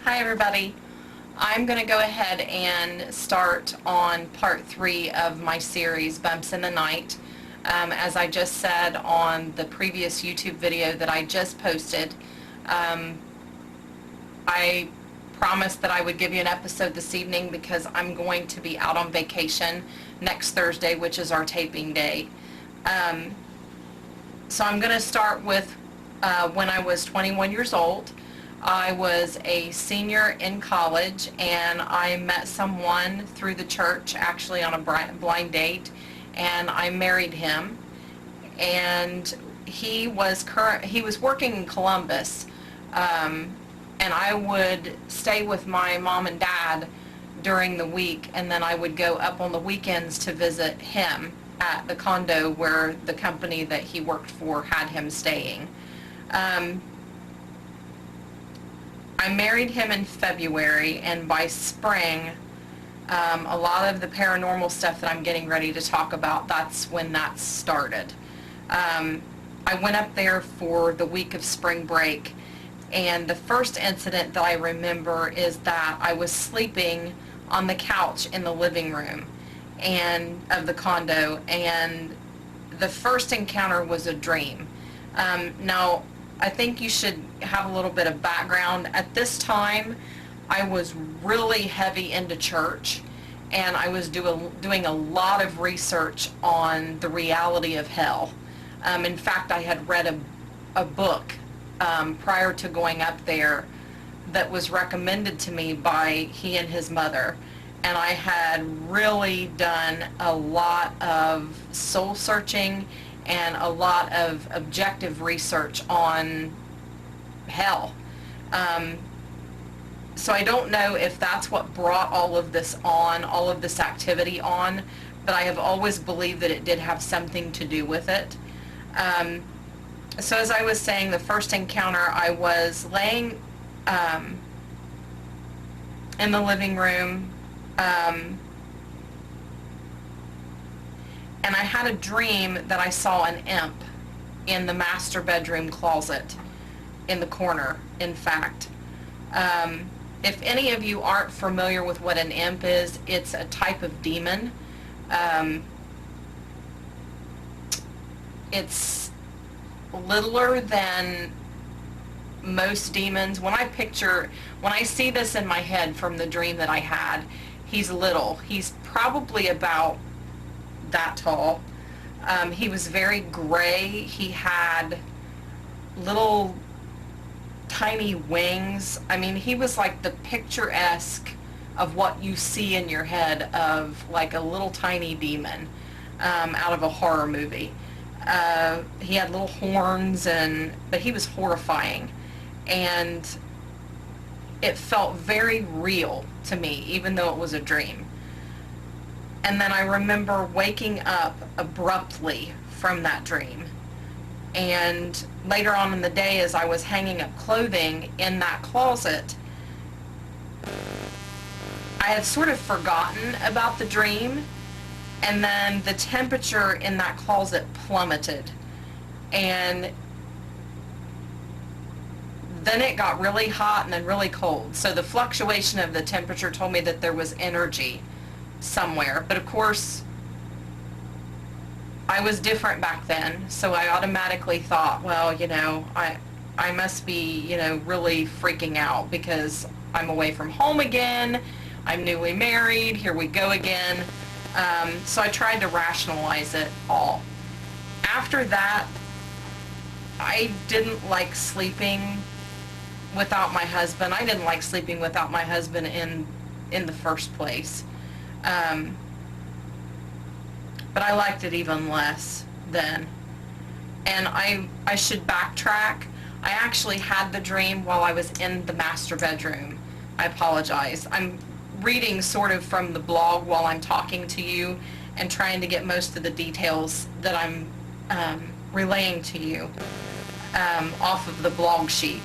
Hi everybody. I'm going to go ahead and start on part 3 of my series, Bumps in the Night. As I just said on the previous YouTube video that I just posted, I promised that I would give you an episode this evening because I'm going to be out on vacation next Thursday, which is our taping day. So I'm going to start with when I was 21 years old. I was a senior in college, and I met someone through the church, actually on a blind date, and I married him. And he was working in Columbus, and I would stay with my mom and dad during the week, and then I would go up on the weekends to visit him at the condo where the company that he worked for had him staying. I married him in February, and by spring, a lot of the paranormal stuff that I'm getting ready to talk about, that's when that started. I went up there for the week of spring break, and the first incident that I remember is that I was sleeping on the couch in the living room of the condo, and the first encounter was a dream. Now, I think you should have a little bit of background. At this time, I was really heavy into church, and I was doing a lot of research on the reality of hell. In fact, I had read a book prior to going up there that was recommended to me by he and his mother, and I had really done a lot of soul searching and a lot of objective research on hell. So I don't know if that's what brought all of this activity on, but I have always believed that it did have something to do with it. So as I was saying, the first encounter, I was laying in the living room, and I had a dream that I saw an imp in the master bedroom closet in the corner, in fact. If any of you aren't familiar with what an imp is, it's a type of demon. It's littler than most demons. When I see this in my head from the dream that I had, he's little. He's probably about that tall. He was very gray. He had little tiny wings. I mean, he was like the picturesque of what you see in your head of like a little tiny demon out of a horror movie. He had little horns, but he was horrifying, and it felt very real to me, even though it was a dream. And then I remember waking up abruptly from that dream. And later on in the day, as I was hanging up clothing in that closet, I had sort of forgotten about the dream, and then the temperature in that closet plummeted. And then it got really hot and then really cold. So the fluctuation of the temperature told me that there was energy somewhere. But of course, I was different back then, so I automatically thought, well, I must be, really freaking out because I'm away from home again, I'm newly married, here we go again. So I tried to rationalize it all. After that, I didn't like sleeping without my husband. I didn't like sleeping without my husband in the first place. But I liked it even less then. And I should backtrack. I actually had the dream while I was in the master bedroom. I apologize. I'm reading sort of from the blog while I'm talking to you and trying to get most of the details that I'm relaying to you off of the blog sheet.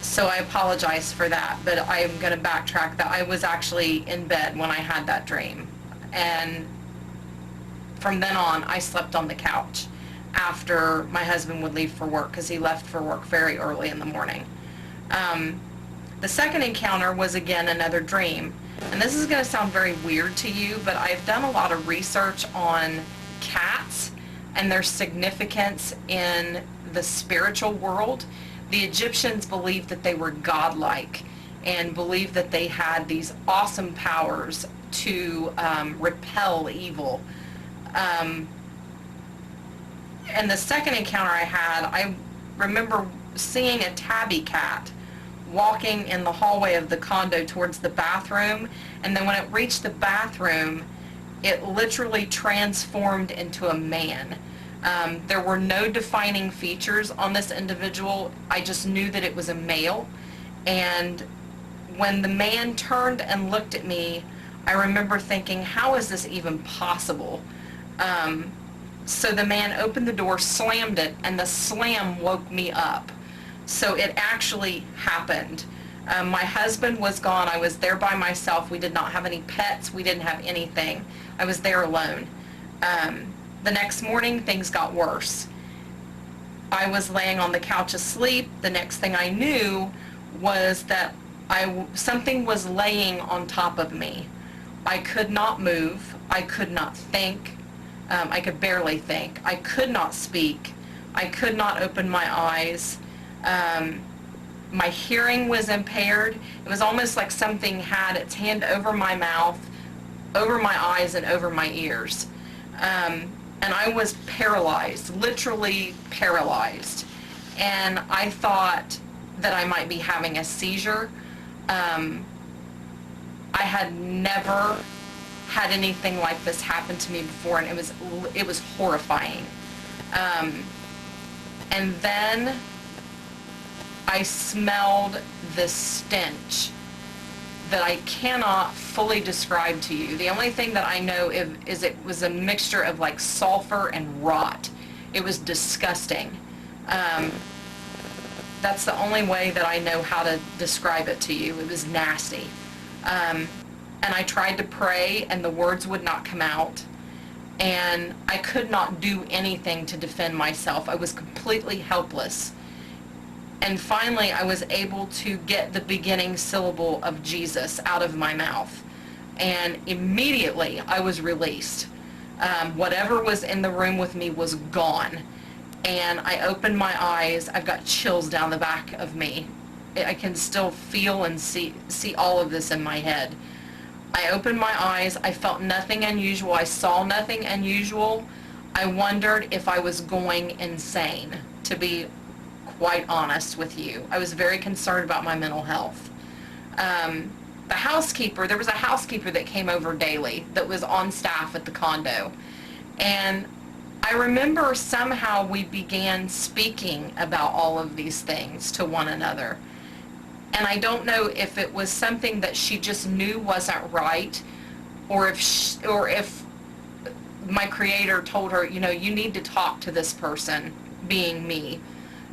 So I apologize for that, but I'm going to backtrack that I was actually in bed when I had that dream. And from then on, I slept on the couch after my husband would leave for work, because he left for work very early in the morning. The second encounter was again another dream. And this is going to sound very weird to you, but I've done a lot of research on cats and their significance in the spiritual world. The Egyptians believed that they were godlike and believed that they had these awesome powers to repel evil. And the second encounter I had, I remember seeing a tabby cat walking in the hallway of the condo towards the bathroom, and then when it reached the bathroom, it literally transformed into a man. There were no defining features on this individual. I just knew that it was a male, and when the man turned and looked at me, I remember thinking, how is this even possible? So the man opened the door, slammed it, and the slam woke me up. So it actually happened. My husband was gone. I was there by myself. We did not have any pets. We didn't have anything. I was there alone. The next morning, things got worse. I was laying on the couch asleep. The next thing I knew was that something was laying on top of me. I could not move. I could not think. I could barely think. I could not speak. I could not open my eyes. My hearing was impaired. It was almost like something had its hand over my mouth, over my eyes, and over my ears. And I was paralyzed, literally paralyzed. And I thought that I might be having a seizure. I had never had anything like this happen to me before, and it was horrifying. And then I smelled this stench that I cannot fully describe to you. The only thing that I know is it was a mixture of like sulfur and rot. It was disgusting. That's the only way that I know how to describe it to you. It was nasty. And I tried to pray, and the words would not come out. And I could not do anything to defend myself. I was completely helpless. And finally, I was able to get the beginning syllable of Jesus out of my mouth. And immediately, I was released. Whatever was in the room with me was gone. And I opened my eyes. I've got chills down the back of me. I can still feel and see all of this in my head. I opened my eyes. I felt nothing unusual. I saw nothing unusual. I wondered if I was going insane, to be quite honest with you. I was very concerned about my mental health. The housekeeper, there was a housekeeper that came over daily that was on staff at the condo. And I remember somehow we began speaking about all of these things to one another. And I don't know if it was something that she just knew wasn't right, or if my Creator told her, you know, you need to talk to this person, being me,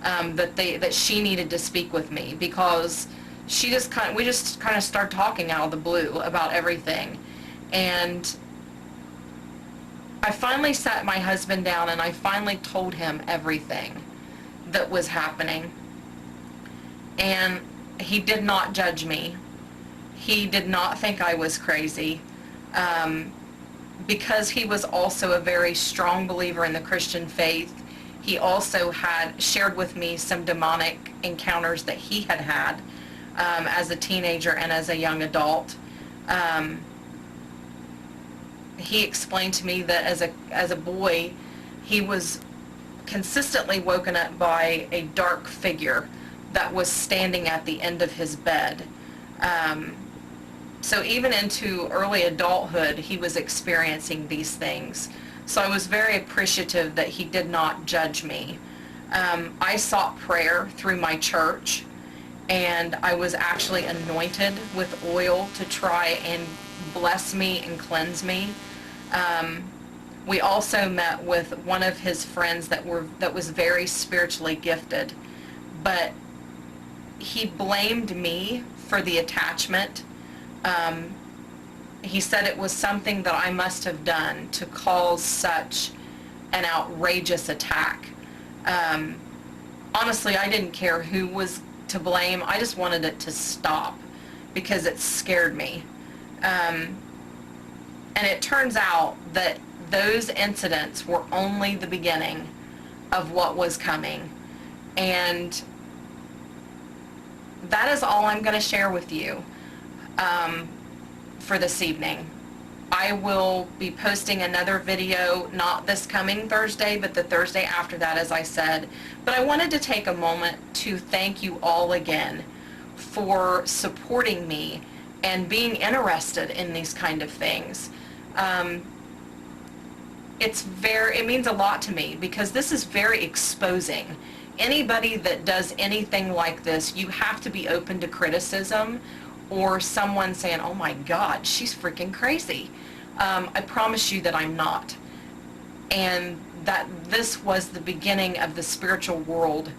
that she needed to speak with me, because we just kind of started talking out of the blue about everything. And I finally sat my husband down and I finally told him everything that was happening. And he did not judge me. He did not think I was crazy, because he was also a very strong believer in the Christian faith. He also had shared with me some demonic encounters that he had had as a teenager and as a young adult. He explained to me that as a boy, he was consistently woken up by a dark figure that was standing at the end of his bed. So even into early adulthood, he was experiencing these things. So I was very appreciative that he did not judge me. I sought prayer through my church, and I was actually anointed with oil to try and bless me and cleanse me. We also met with one of his friends that was very spiritually gifted, but he blamed me for the attachment. He said it was something that I must have done to cause such an outrageous attack. Honestly, I didn't care who was to blame. I just wanted it to stop because it scared me. And it turns out that those incidents were only the beginning of what was coming. And that is all I'm going to share with you for this evening. I will be posting another video, not this coming Thursday, but the Thursday after that, as I said. But I wanted to take a moment to thank you all again for supporting me and being interested in these kind of things. It means a lot to me because this is very exposing. Anybody that does anything like this, you have to be open to criticism or someone saying, oh my God, she's freaking crazy. I promise you that I'm not. And that this was the beginning of the spiritual world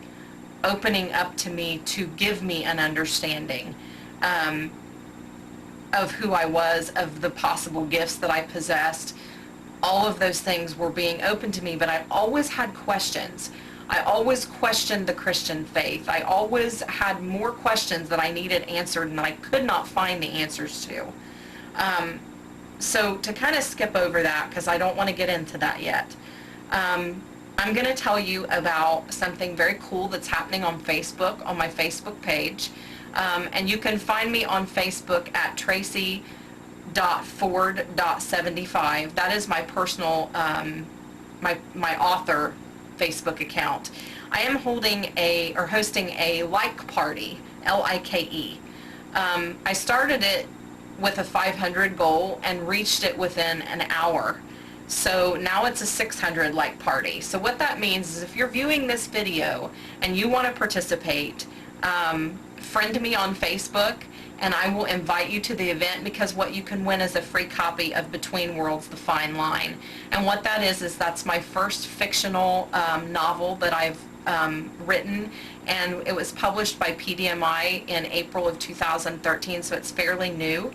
opening up to me to give me an understanding of who I was, of the possible gifts that I possessed. All of those things were being open to me, but I always had questions. I always questioned the Christian faith. I always had more questions that I needed answered and that I could not find the answers to. So to kind of skip over that, because I don't want to get into that yet, I'm going to tell you about something very cool that's happening on Facebook, on my Facebook page. And you can find me on Facebook at Tracee.Ford.75. That is my personal, my author Facebook account. I am hosting a like party, L-I-K-E. I started it with a 500 goal and reached it within an hour. So now it's a 600 like party. So what that means is if you're viewing this video and you want to participate, friend me on Facebook and I will invite you to the event, because what you can win is a free copy of Between Worlds, The Fine Line. And what that is that's my first fictional novel that I've written, and it was published by PDMI in April of 2013, so it's fairly new.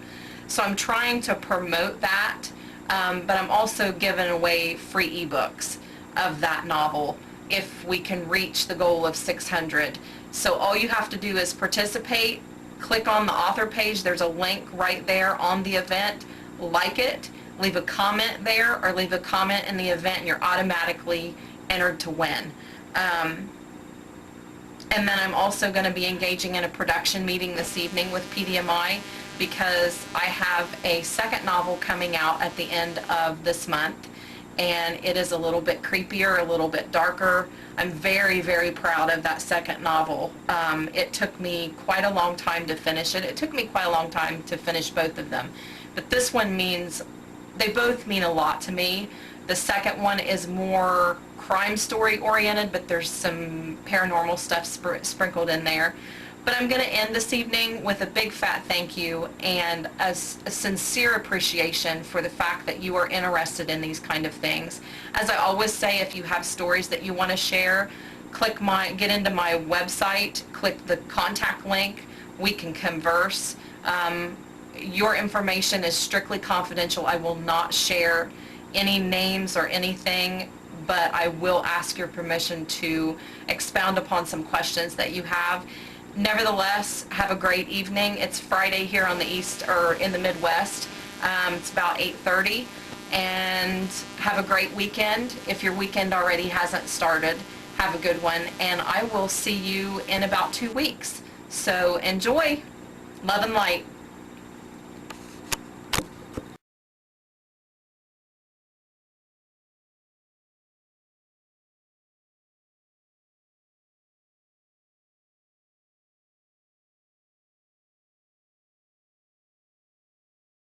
So I'm trying to promote that, but I'm also giving away free ebooks of that novel if we can reach the goal of 600. So all you have to do is participate, click on the author page, there's a link right there on the event, like it, leave a comment there, or leave a comment in the event, and you're automatically entered to win. And then I'm also going to be engaging in a production meeting this evening with PDMI, because I have a second novel coming out at the end of this month, and it is a little bit creepier, a little bit darker. I'm very, very proud of that second novel. It took me quite a long time to finish it. It took me quite a long time to finish both of them. But this one they both mean a lot to me. The second one is more crime story oriented, but there's some paranormal stuff sprinkled in there. But I'm going to end this evening with a big fat thank you and a sincere appreciation for the fact that you are interested in these kind of things. As I always say, if you have stories that you want to share, get into my website, click the contact link, we can converse. Your information is strictly confidential. I will not share any names or anything, but I will ask your permission to expound upon some questions that you have. Nevertheless, have a great evening. It's Friday here on the East, or in the Midwest. It's about 8:30, and have a great weekend. If your weekend already hasn't started, have a good one, and I will see you in about 2 weeks. So enjoy. Love and light.